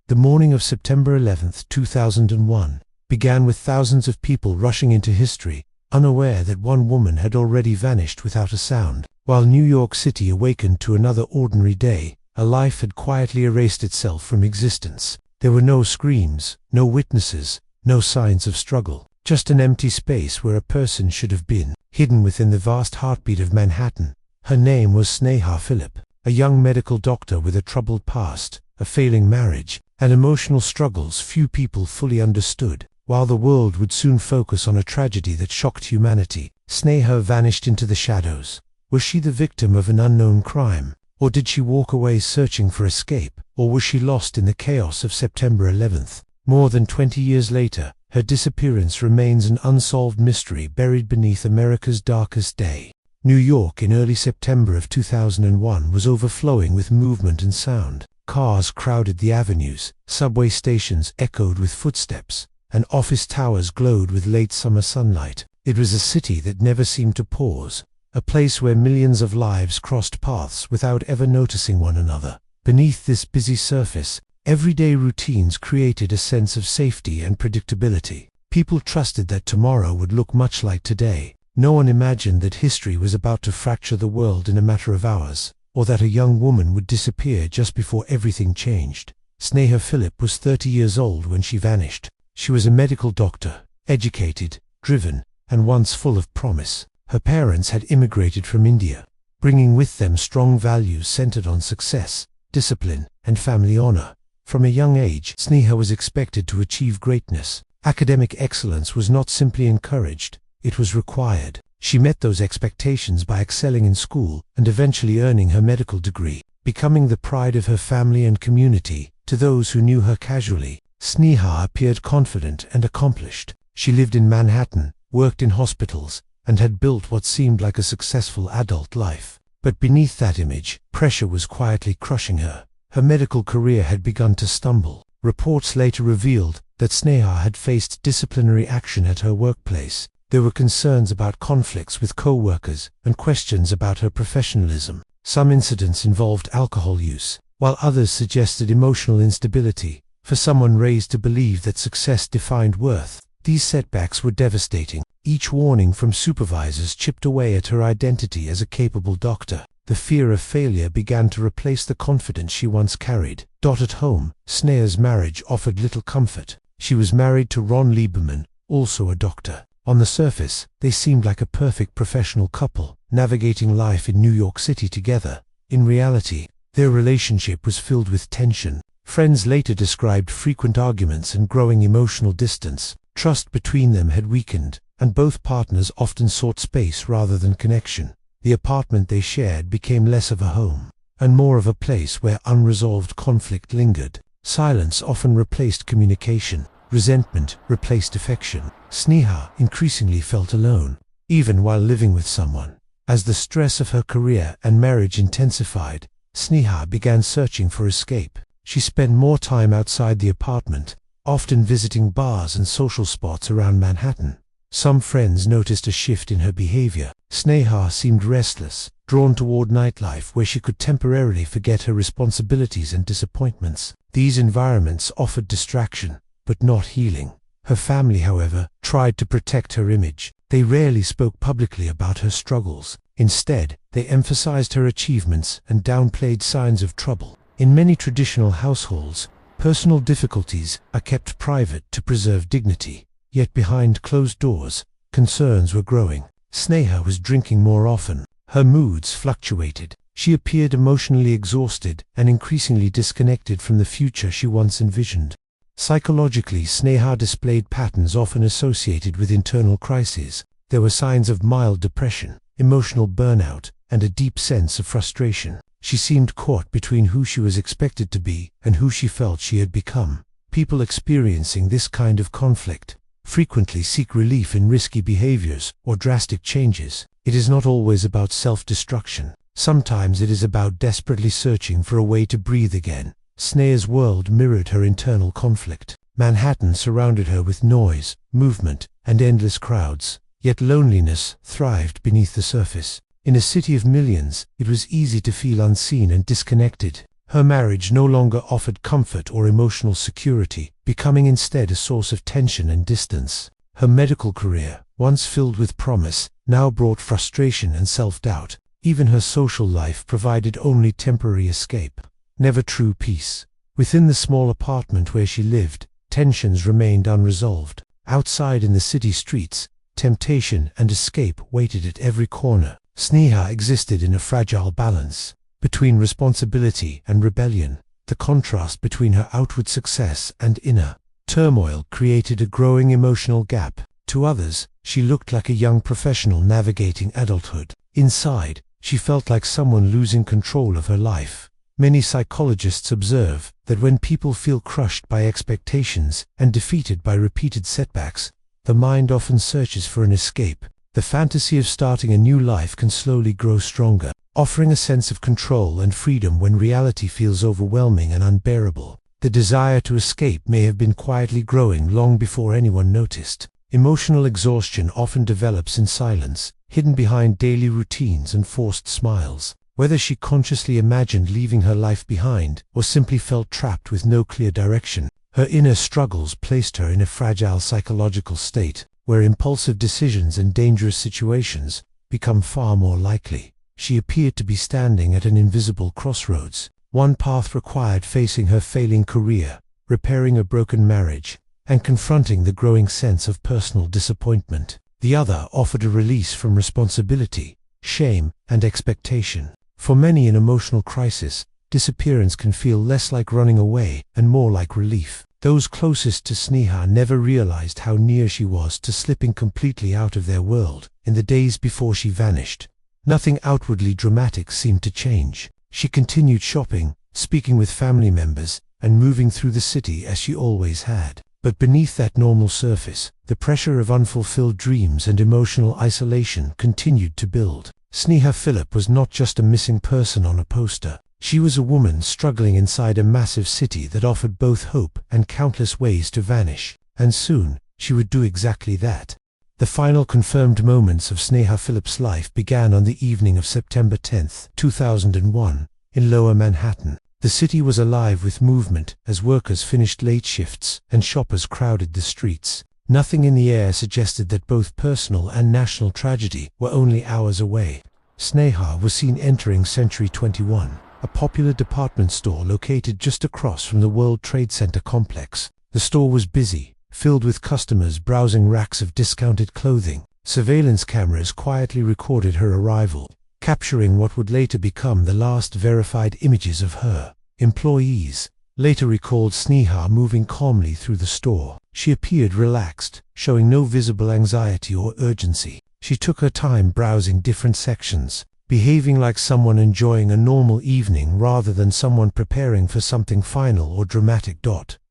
The morning of September 11th, 2001, began with thousands of people rushing into history, unaware that one woman had already vanished without a sound. While New York City awakened to another ordinary day, a life had quietly erased itself from existence. There were no screams, no witnesses, no signs of struggle, just an empty space where a person should have been, hidden within the vast heartbeat of Manhattan. Her name was Sneha Philip, a young medical doctor with a troubled past, a failing marriage, and emotional struggles few people fully understood. While the world would soon focus on a tragedy that shocked humanity, Sneha vanished into the shadows. Was she the victim of an unknown crime? Or did she walk away searching for escape? Or was she lost in the chaos of September 11th? More than 20 years later, her disappearance remains an unsolved mystery buried beneath America's darkest day. New York in early September of 2001 was overflowing with movement and sound. Cars crowded the avenues, subway stations echoed with footsteps, and office towers glowed with late summer sunlight. It was a city that never seemed to pause, a place where millions of lives crossed paths without ever noticing one another. Beneath this busy surface, everyday routines created a sense of safety and predictability. People trusted that tomorrow would look much like today. No one imagined that history was about to fracture the world in a matter of hours, or that a young woman would disappear just before everything changed. Sneha Philip was 30 years old when she vanished. She was a medical doctor, educated, driven, and once full of promise. Her parents had immigrated from India, bringing with them strong values centered on success, discipline, and family honor. From a young age, Sneha was expected to achieve greatness. Academic excellence was not simply encouraged, it was required. She met those expectations by excelling in school and eventually earning her medical degree, becoming the pride of her family and community. To those who knew her casually, Sneha appeared confident and accomplished. She lived in Manhattan, worked in hospitals, and had built what seemed like a successful adult life. But beneath that image, pressure was quietly crushing her. Her medical career had begun to stumble. Reports later revealed that Sneha had faced disciplinary action at her workplace. There were concerns about conflicts with co-workers and questions about her professionalism. Some incidents involved alcohol use, while others suggested emotional instability. For someone raised to believe that success defined worth, these setbacks were devastating. Each warning from supervisors chipped away at her identity as a capable doctor. The fear of failure began to replace the confidence she once carried. At home, Sneha's marriage offered little comfort. She was married to Ron Lieberman, also a doctor. On the surface, they seemed like a perfect professional couple, navigating life in New York City together. In reality, their relationship was filled with tension. Friends later described frequent arguments and growing emotional distance. Trust between them had weakened, and both partners often sought space rather than connection. The apartment they shared became less of a home, and more of a place where unresolved conflict lingered. Silence often replaced communication. Resentment replaced affection. Sneha increasingly felt alone, even while living with someone. As the stress of her career and marriage intensified, Sneha began searching for escape. She spent more time outside the apartment, often visiting bars and social spots around Manhattan. Some friends noticed a shift in her behavior. Sneha seemed restless, drawn toward nightlife where she could temporarily forget her responsibilities and disappointments. These environments offered distraction, but not healing. Her family, however, tried to protect her image. They rarely spoke publicly about her struggles. Instead, they emphasized her achievements and downplayed signs of trouble. In many traditional households, personal difficulties are kept private to preserve dignity. Yet behind closed doors, concerns were growing. Sneha was drinking more often. Her moods fluctuated. She appeared emotionally exhausted and increasingly disconnected from the future she once envisioned. Psychologically, Sneha displayed patterns often associated with internal crises. There were signs of mild depression, emotional burnout, and a deep sense of frustration. She seemed caught between who she was expected to be and who she felt she had become. People experiencing this kind of conflict frequently seek relief in risky behaviors or drastic changes. It is not always about self-destruction. Sometimes it is about desperately searching for a way to breathe again. Sneha's world mirrored her internal conflict. Manhattan surrounded her with noise, movement, and endless crowds, yet loneliness thrived beneath the surface. In a city of millions, it was easy to feel unseen and disconnected. Her marriage no longer offered comfort or emotional security, becoming instead a source of tension and distance. Her medical career, once filled with promise, now brought frustration and self-doubt. Even her social life provided only temporary escape, never true peace. Within the small apartment where she lived, tensions remained unresolved. Outside in the city streets, temptation and escape waited at every corner. Sneha existed in a fragile balance between responsibility and rebellion. The contrast between her outward success and inner turmoil created a growing emotional gap. To others, she looked like a young professional navigating adulthood. Inside, she felt like someone losing control of her life. Many psychologists observe that when people feel crushed by expectations and defeated by repeated setbacks, the mind often searches for an escape. The fantasy of starting a new life can slowly grow stronger, offering a sense of control and freedom when reality feels overwhelming and unbearable. The desire to escape may have been quietly growing long before anyone noticed. Emotional exhaustion often develops in silence, hidden behind daily routines and forced smiles. Whether she consciously imagined leaving her life behind or simply felt trapped with no clear direction, her inner struggles placed her in a fragile psychological state, where impulsive decisions and dangerous situations become far more likely. She appeared to be standing at an invisible crossroads. One path required facing her failing career, repairing a broken marriage, and confronting the growing sense of personal disappointment. The other offered a release from responsibility, shame, and expectation. For many in emotional crisis, disappearance can feel less like running away and more like relief. Those closest to Sneha never realized how near she was to slipping completely out of their world. In the days before she vanished, nothing outwardly dramatic seemed to change. She continued shopping, speaking with family members, and moving through the city as she always had. But beneath that normal surface, the pressure of unfulfilled dreams and emotional isolation continued to build. Sneha Philip was not just a missing person on a poster. She was a woman struggling inside a massive city that offered both hope and countless ways to vanish. And soon, she would do exactly that. The final confirmed moments of Sneha Philip's life began on the evening of September 10, 2001, in Lower Manhattan. The city was alive with movement as workers finished late shifts and shoppers crowded the streets. Nothing in the air suggested that both personal and national tragedy were only hours away. Sneha was seen entering Century 21, a popular department store located just across from the World Trade Center complex. The store was busy, filled with customers browsing racks of discounted clothing. Surveillance cameras quietly recorded her arrival, capturing what would later become the last verified images of her. Employees later recalled Sneha moving calmly through the store. She appeared relaxed, showing no visible anxiety or urgency. She took her time browsing different sections, behaving like someone enjoying a normal evening rather than someone preparing for something final or dramatic.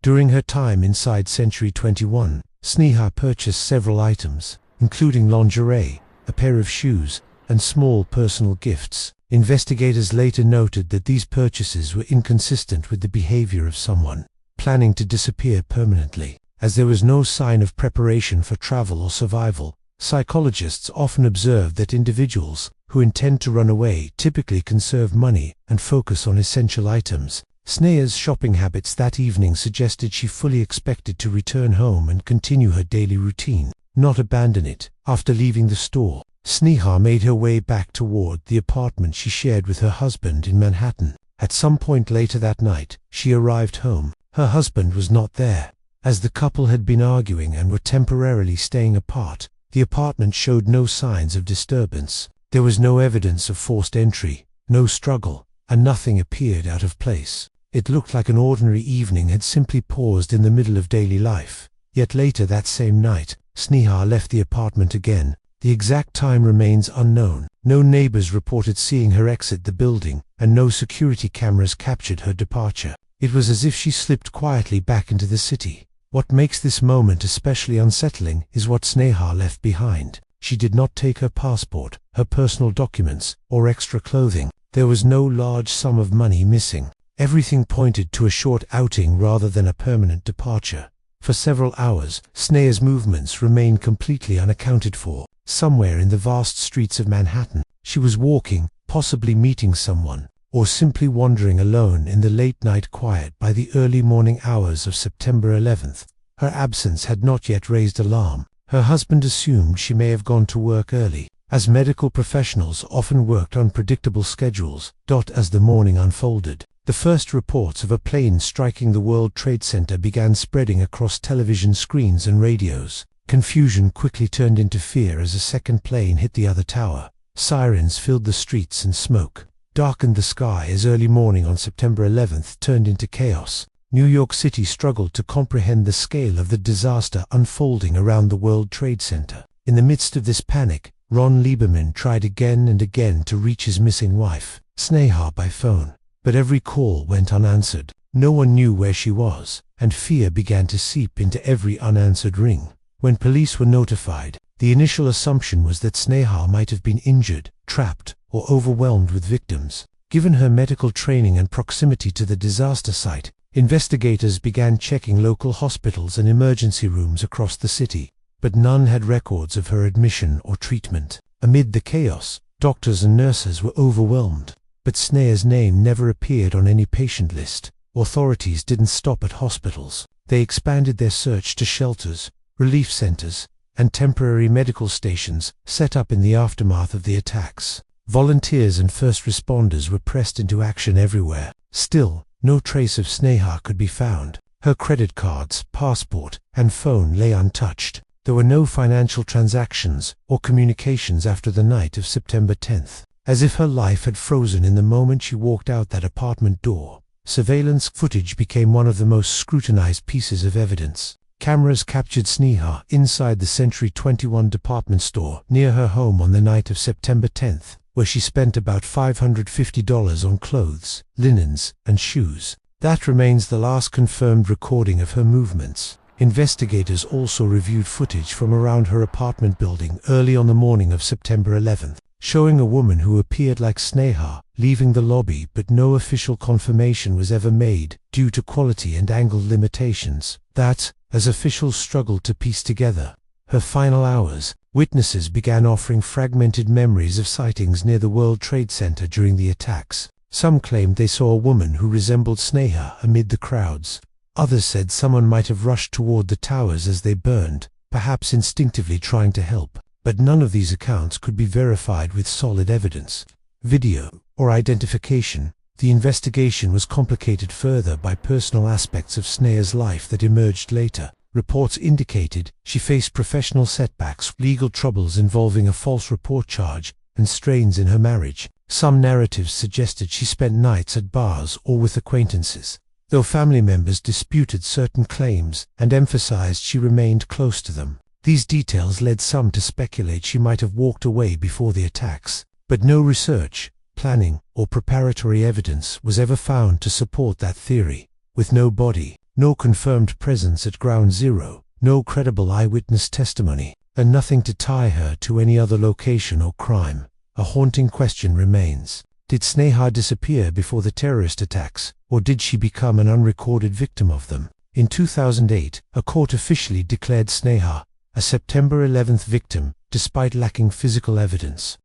During her time inside Century 21, Sneha purchased several items, including lingerie, a pair of shoes, and small personal gifts. Investigators later noted that these purchases were inconsistent with the behavior of someone planning to disappear permanently. As there was no sign of preparation for travel or survival, psychologists often observe that individuals who intend to run away typically conserve money and focus on essential items. Sneha's shopping habits that evening suggested she fully expected to return home and continue her daily routine, not abandon it. After leaving the store, Sneha made her way back toward the apartment she shared with her husband in Manhattan. At some point later that night, she arrived home. Her husband was not there. As the couple had been arguing and were temporarily staying apart, the apartment showed no signs of disturbance. There was no evidence of forced entry, no struggle, and nothing appeared out of place. It looked like an ordinary evening had simply paused in the middle of daily life. Yet later that same night, Sneha left the apartment again. The exact time remains unknown. No neighbors reported seeing her exit the building, and no security cameras captured her departure. It was as if she slipped quietly back into the city. What makes this moment especially unsettling is what Sneha left behind. She did not take her passport, her personal documents, or extra clothing. There was no large sum of money missing. Everything pointed to a short outing rather than a permanent departure. For several hours, Sneha's movements remained completely unaccounted for. Somewhere in the vast streets of Manhattan, she was walking, possibly meeting someone, or simply wandering alone in the late-night quiet by the early morning hours of September 11th. Her absence had not yet raised alarm. Her husband assumed she may have gone to work early, as medical professionals often worked on predictable schedules. As the morning unfolded, the first reports of a plane striking the World Trade Center began spreading across television screens and radios. Confusion quickly turned into fear as a second plane hit the other tower. Sirens filled the streets and smoke darkened the sky as early morning on September 11th turned into chaos. New York City struggled to comprehend the scale of the disaster unfolding around the World Trade Center. In the midst of this panic, Ron Lieberman tried again and again to reach his missing wife, Sneha, by phone. But every call went unanswered. No one knew where she was, and fear began to seep into every unanswered ring. When police were notified, the initial assumption was that Sneha might have been injured, trapped, or overwhelmed with victims. Given her medical training and proximity to the disaster site, investigators began checking local hospitals and emergency rooms across the city, but none had records of her admission or treatment. Amid the chaos, doctors and nurses were overwhelmed, but Sneha's name never appeared on any patient list. Authorities didn't stop at hospitals. They expanded their search to shelters, relief centers, and temporary medical stations set up in the aftermath of the attacks. Volunteers and first responders were pressed into action everywhere. Still, no trace of Sneha could be found. Her credit cards, passport, and phone lay untouched. There were no financial transactions or communications after the night of September 10th. As if her life had frozen in the moment she walked out that apartment door. Surveillance footage became one of the most scrutinized pieces of evidence. Cameras captured Sneha inside the Century 21 department store near her home on the night of September 10th, where she spent about $550 on clothes, linens, and shoes. That remains the last confirmed recording of her movements. Investigators also reviewed footage from around her apartment building early on the morning of September 11th, showing a woman who appeared like Sneha leaving the lobby, but no official confirmation was ever made due to quality and angle limitations. As officials struggled to piece together her final hours, witnesses began offering fragmented memories of sightings near the World Trade Center during the attacks. Some claimed they saw a woman who resembled Sneha amid the crowds. Others said someone might have rushed toward the towers as they burned, perhaps instinctively trying to help. But none of these accounts could be verified with solid evidence, video, or identification. The investigation was complicated further by personal aspects of Sneha's life that emerged later. Reports indicated she faced professional setbacks, legal troubles involving a false report charge, and strains in her marriage. Some narratives suggested she spent nights at bars or with acquaintances, though family members disputed certain claims and emphasized she remained close to them. These details led some to speculate she might have walked away before the attacks, but no research, planning, or preparatory evidence was ever found to support that theory. With no body, no confirmed presence at Ground Zero, no credible eyewitness testimony, and nothing to tie her to any other location or crime, a haunting question remains. Did Sneha disappear before the terrorist attacks, or did she become an unrecorded victim of them? In 2008, a court officially declared Sneha a September 11th victim, despite lacking physical evidence.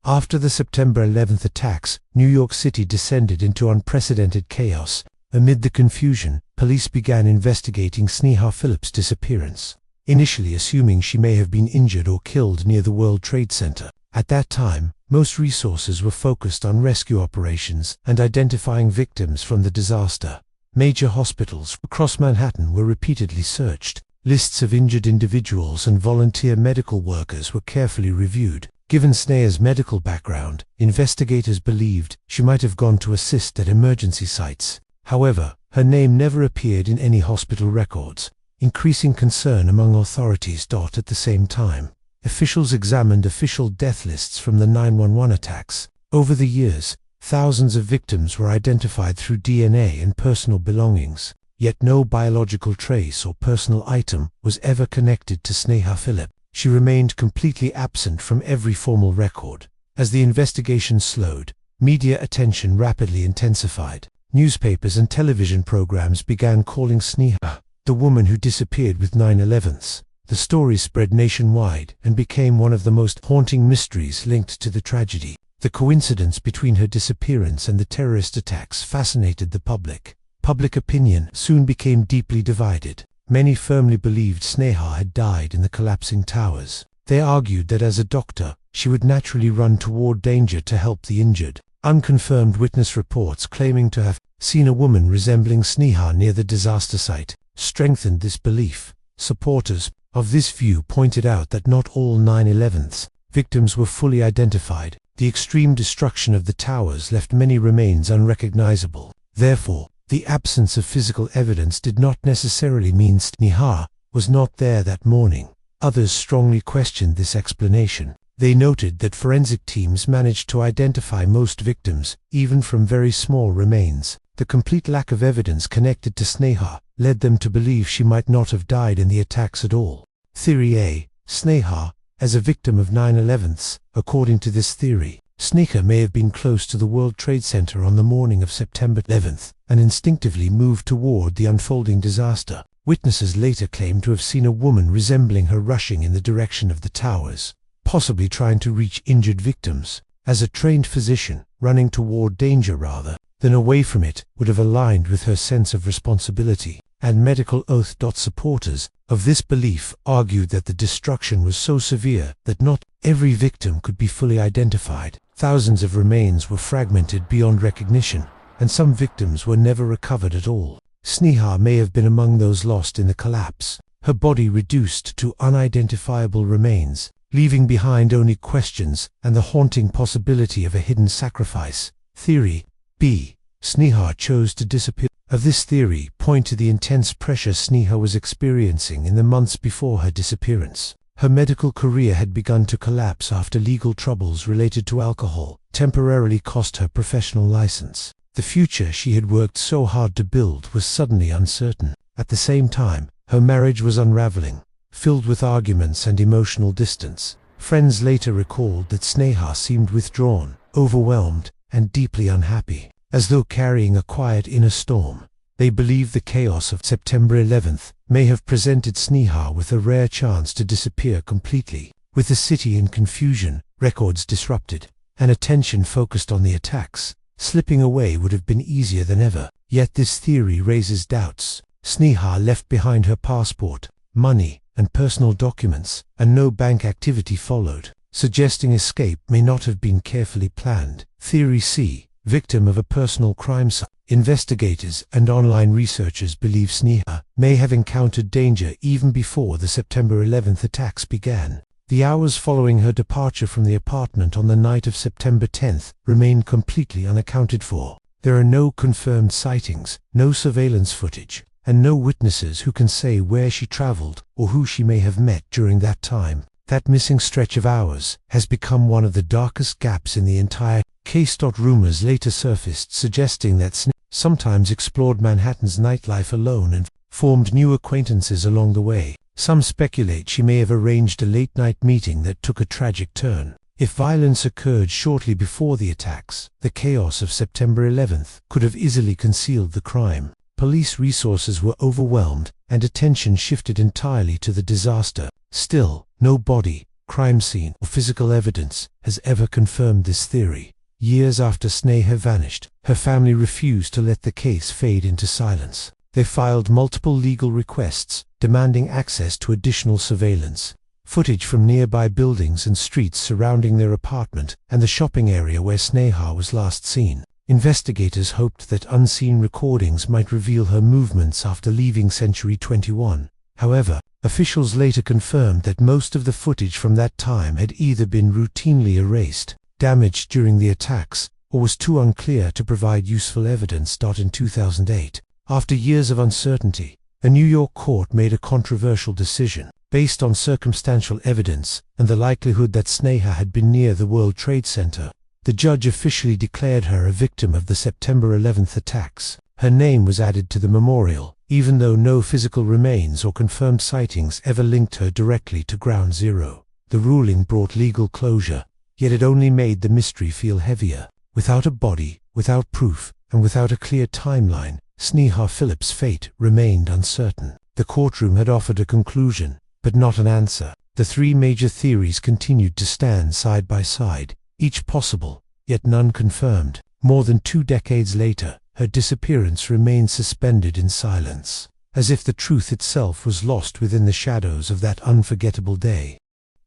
After the September 11th attacks, New York City descended into unprecedented chaos. Amid the confusion, police began investigating Sneha Phillips' disappearance, initially assuming she may have been injured or killed near the World Trade Center. At that time, most resources were focused on rescue operations and identifying victims from the disaster. Major hospitals across Manhattan were repeatedly searched. Lists of injured individuals and volunteer medical workers were carefully reviewed. Given Sneha's medical background, investigators believed she might have gone to assist at emergency sites. However, her name never appeared in any hospital records, increasing concern among authorities. At the same time, officials examined official death lists from the 9/11 attacks. Over the years, thousands of victims were identified through DNA and personal belongings, yet no biological trace or personal item was ever connected to Sneha Phillips. She remained completely absent from every formal record. As the investigation slowed, media attention rapidly intensified. Newspapers and television programs began calling Sneha the woman who disappeared with 9/11s. The story spread nationwide and became one of the most haunting mysteries linked to the tragedy. The coincidence between her disappearance and the terrorist attacks fascinated the public. Public opinion soon became deeply divided. Many firmly believed Sneha had died in the collapsing towers. They argued that as a doctor, she would naturally run toward danger to help the injured. Unconfirmed witness reports claiming to have seen a woman resembling Sneha near the disaster site strengthened this belief. Supporters of this view pointed out that not all 9/11's victims were fully identified. The extreme destruction of the towers left many remains unrecognizable. Therefore, the absence of physical evidence did not necessarily mean Sneha was not there that morning. Others strongly questioned this explanation. They noted that forensic teams managed to identify most victims, even from very small remains. The complete lack of evidence connected to Sneha led them to believe she might not have died in the attacks at all. Theory A. Sneha as a victim of 9/11's. According to this theory, Sneha may have been close to the World Trade Center on the morning of September 11th and instinctively moved toward the unfolding disaster. Witnesses later claimed to have seen a woman resembling her rushing in the direction of the towers, possibly trying to reach injured victims. As a trained physician, running toward danger rather than away from it would have aligned with her sense of responsibility. And medical oath. Supporters of this belief argued that the destruction was so severe that not every victim could be fully identified. Thousands of remains were fragmented beyond recognition, and some victims were never recovered at all. Sneha may have been among those lost in the collapse, her body reduced to unidentifiable remains, leaving behind only questions and the haunting possibility of a hidden sacrifice. Theory B. Sneha chose to disappear. Of this theory point to the intense pressure Sneha was experiencing in the months before her disappearance. Her medical career had begun to collapse after legal troubles related to alcohol temporarily cost her professional license. The future she had worked so hard to build was suddenly uncertain. At the same time, her marriage was unraveling, filled with arguments and emotional distance. Friends later recalled that Sneha seemed withdrawn, overwhelmed, and deeply unhappy, as though carrying a quiet inner storm. They believe the chaos of September 11th may have presented Sneha with a rare chance to disappear completely. With the city in confusion, records disrupted, and attention focused on the attacks, slipping away would have been easier than ever. Yet this theory raises doubts. Sneha left behind her passport, money, and personal documents, and no bank activity followed, suggesting escape may not have been carefully planned. Theory C. Victim of a personal crime. Investigators and online researchers believe Sneha may have encountered danger even before the September 11th attacks began. The hours following her departure from the apartment on the night of September 10th remain completely unaccounted for. There are no confirmed sightings, no surveillance footage, and no witnesses who can say where she traveled or who she may have met during that time. That missing stretch of hours has become one of the darkest gaps in the entire case. Rumors later surfaced suggesting that Sneha sometimes explored Manhattan's nightlife alone and formed new acquaintances along the way. Some speculate she may have arranged a late-night meeting that took a tragic turn. If violence occurred shortly before the attacks, the chaos of September 11th could have easily concealed the crime. Police resources were overwhelmed, and attention shifted entirely to the disaster. Still, no body, crime scene, or physical evidence has ever confirmed this theory. Years after Sneha vanished, her family refused to let the case fade into silence. They filed multiple legal requests, demanding access to additional surveillance, footage from nearby buildings and streets surrounding their apartment, and the shopping area where Sneha was last seen. Investigators hoped that unseen recordings might reveal her movements after leaving Century 21. However, officials later confirmed that most of the footage from that time had either been routinely erased, damaged during the attacks, or was too unclear to provide useful evidence. In 2008, after years of uncertainty, a New York court made a controversial decision. Based on circumstantial evidence and the likelihood that Sneha had been near the World Trade Center, the judge officially declared her a victim of the September 11th attacks. Her name was added to the memorial, even though no physical remains or confirmed sightings ever linked her directly to Ground Zero. The ruling brought legal closure, yet it only made the mystery feel heavier. Without a body, without proof, and without a clear timeline, Sneha Phillips' fate remained uncertain. The courtroom had offered a conclusion, but not an answer. The three major theories continued to stand side by side, each possible, yet none confirmed. More than 2 decades later, her disappearance remains suspended in silence, as if the truth itself was lost within the shadows of that unforgettable day.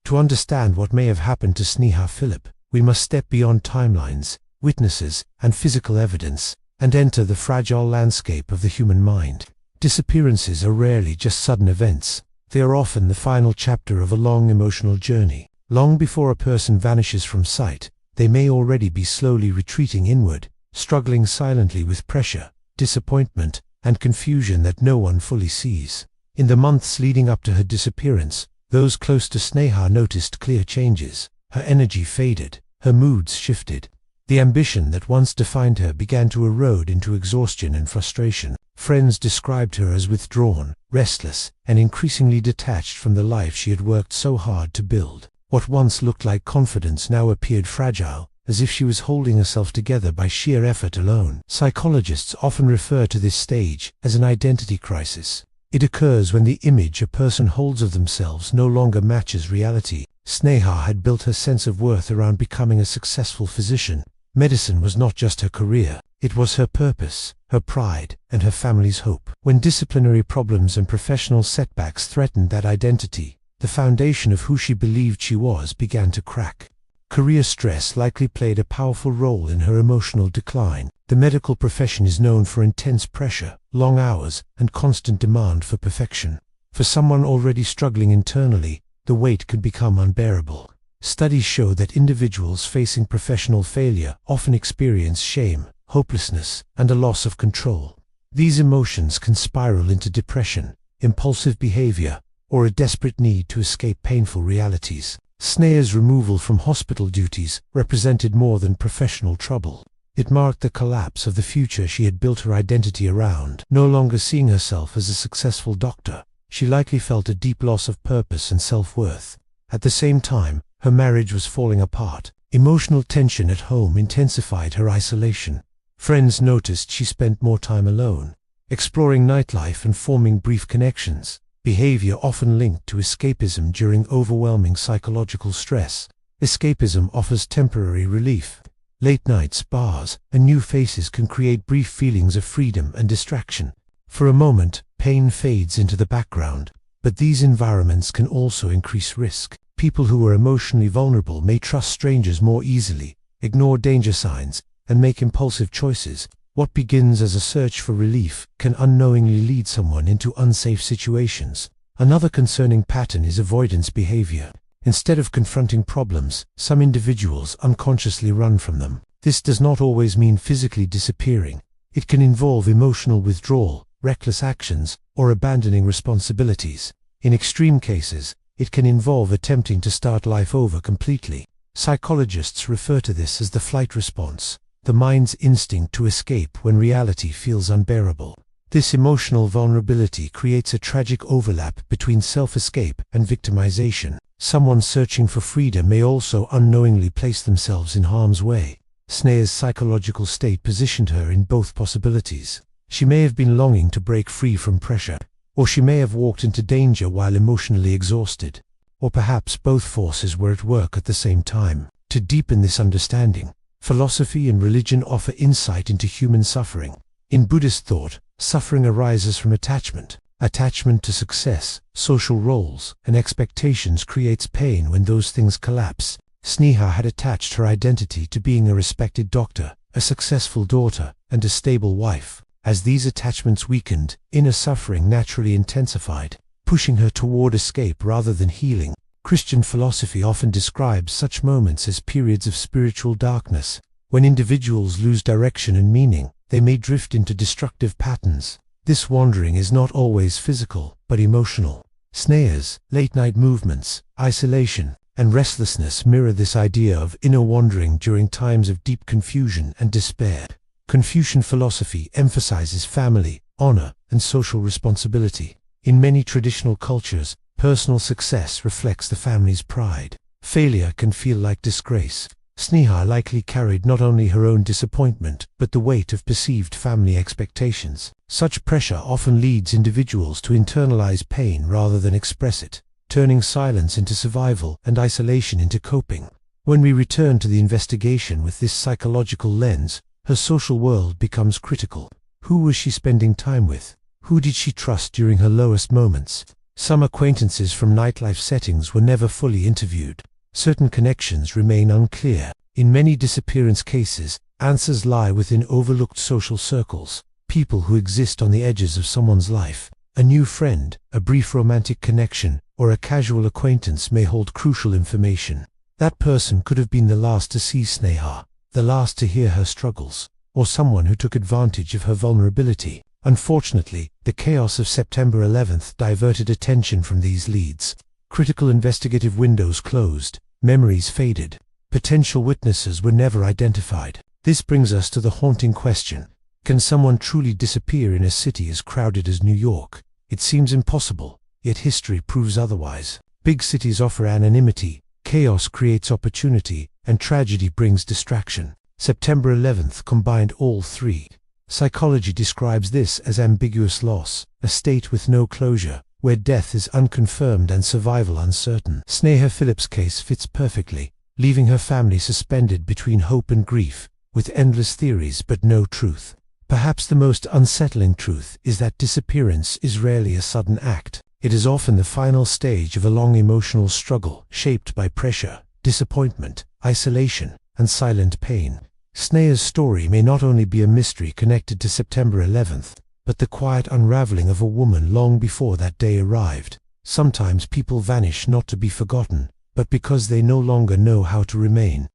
To understand what may have happened to Sneha Philip, we must step beyond timelines, witnesses, and physical evidence, and enter the fragile landscape of the human mind. Disappearances are rarely just sudden events. They are often the final chapter of a long emotional journey. Long before a person vanishes from sight, they may already be slowly retreating inward, struggling silently with pressure, disappointment, and confusion that no one fully sees. In the months leading up to her disappearance, those close to Sneha noticed clear changes. Her energy faded, her moods shifted. The ambition that once defined her began to erode into exhaustion and frustration. Friends described her as withdrawn, restless, and increasingly detached from the life she had worked so hard to build. What once looked like confidence now appeared fragile, as if she was holding herself together by sheer effort alone. Psychologists often refer to this stage as an identity crisis. It occurs when the image a person holds of themselves no longer matches reality. Sneha had built her sense of worth around becoming a successful physician. Medicine was not just her career, it was her purpose, her pride, and her family's hope. When disciplinary problems and professional setbacks threatened that identity, the foundation of who she believed she was began to crack. Career stress likely played a powerful role in her emotional decline. The medical profession is known for intense pressure, long hours, and constant demand for perfection. For someone already struggling internally, the weight could become unbearable. Studies show that individuals facing professional failure often experience shame, hopelessness, and a loss of control. These emotions can spiral into depression, impulsive behavior, or a desperate need to escape painful realities. Sneha's removal from hospital duties represented more than professional trouble. It marked the collapse of the future she had built her identity around. No longer seeing herself as a successful doctor, she likely felt a deep loss of purpose and self-worth. At the same time, her marriage was falling apart. Emotional tension at home intensified her isolation. Friends noticed she spent more time alone, exploring nightlife and forming brief connections, behavior often linked to escapism during overwhelming psychological stress. Escapism offers temporary relief. Late nights, bars, and new faces can create brief feelings of freedom and distraction. For a moment, pain fades into the background, but these environments can also increase risk. People who are emotionally vulnerable may trust strangers more easily, ignore danger signs, and make impulsive choices. What begins as a search for relief can unknowingly lead someone into unsafe situations. Another concerning pattern is avoidance behavior. Instead of confronting problems, some individuals unconsciously run from them. This does not always mean physically disappearing. It can involve emotional withdrawal, reckless actions, or abandoning responsibilities. In extreme cases, it can involve attempting to start life over completely. Psychologists refer to this as the flight response, the mind's instinct to escape when reality feels unbearable. This emotional vulnerability creates a tragic overlap between self-escape and victimization. Someone searching for freedom may also unknowingly place themselves in harm's way. Sneha's psychological state positioned her in both possibilities. She may have been longing to break free from pressure, or she may have walked into danger while emotionally exhausted. Or perhaps both forces were at work at the same time. To deepen this understanding, philosophy and religion offer insight into human suffering. In Buddhist thought, suffering arises from attachment. Attachment to success, social roles, and expectations creates pain when those things collapse. Sneha had attached her identity to being a respected doctor, a successful daughter, and a stable wife. As these attachments weakened, inner suffering naturally intensified, pushing her toward escape rather than healing. Christian philosophy often describes such moments as periods of spiritual darkness. When individuals lose direction and meaning, they may drift into destructive patterns. This wandering is not always physical, but emotional. Sneha's late-night movements, isolation, and restlessness mirror this idea of inner wandering during times of deep confusion and despair. Confucian philosophy emphasizes family, honor, and social responsibility. In many traditional cultures, personal success reflects the family's pride. Failure can feel like disgrace. Sneha likely carried not only her own disappointment, but the weight of perceived family expectations. Such pressure often leads individuals to internalize pain rather than express it, turning silence into survival and isolation into coping. When we return to the investigation with this psychological lens, her social world becomes critical. Who was she spending time with? Who did she trust during her lowest moments? Some acquaintances from nightlife settings were never fully interviewed. Certain connections remain unclear. In many disappearance cases, answers lie within overlooked social circles, people who exist on the edges of someone's life. A new friend, a brief romantic connection, or a casual acquaintance may hold crucial information. That person could have been the last to see Sneha, the last to hear her struggles, or someone who took advantage of her vulnerability. Unfortunately, the chaos of September 11th diverted attention from these leads. Critical investigative windows closed, memories faded, potential witnesses were never identified. This brings us to the haunting question: can someone truly disappear in a city as crowded as New York? It seems impossible, yet history proves otherwise. Big cities offer anonymity, chaos creates opportunity, and tragedy brings distraction. September 11th combined all three. Psychology describes this as ambiguous loss, a state with no closure, where death is unconfirmed and survival uncertain. Sneha Phillips' case fits perfectly, leaving her family suspended between hope and grief, with endless theories but no truth. Perhaps the most unsettling truth is that disappearance is rarely a sudden act. It is often the final stage of a long emotional struggle, shaped by pressure, disappointment, isolation, and silent pain. Sneha's story may not only be a mystery connected to September 11th, but the quiet unraveling of a woman long before that day arrived. Sometimes people vanish not to be forgotten, but because they no longer know how to remain.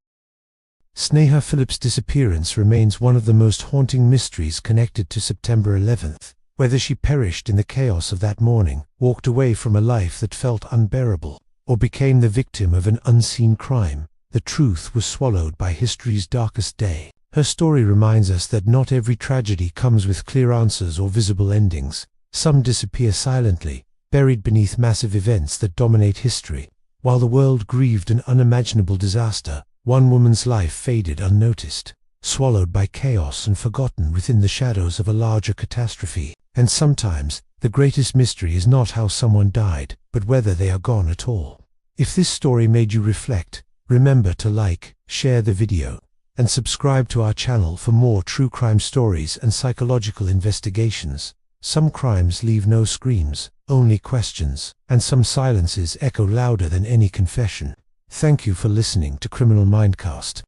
Sneha Phillips' disappearance remains one of the most haunting mysteries connected to September 11th. Whether she perished in the chaos of that morning, walked away from a life that felt unbearable, or became the victim of an unseen crime, the truth was swallowed by history's darkest day. Her story reminds us that not every tragedy comes with clear answers or visible endings. Some disappear silently, buried beneath massive events that dominate history. While the world grieved an unimaginable disaster, one woman's life faded unnoticed, swallowed by chaos and forgotten within the shadows of a larger catastrophe. And sometimes, the greatest mystery is not how someone died, but whether they are gone at all. If this story made you reflect, remember to like, share the video, and subscribe to our channel for more true crime stories and psychological investigations. Some crimes leave no screams, only questions, and some silences echo louder than any confession. Thank you for listening to Criminal Mindcast.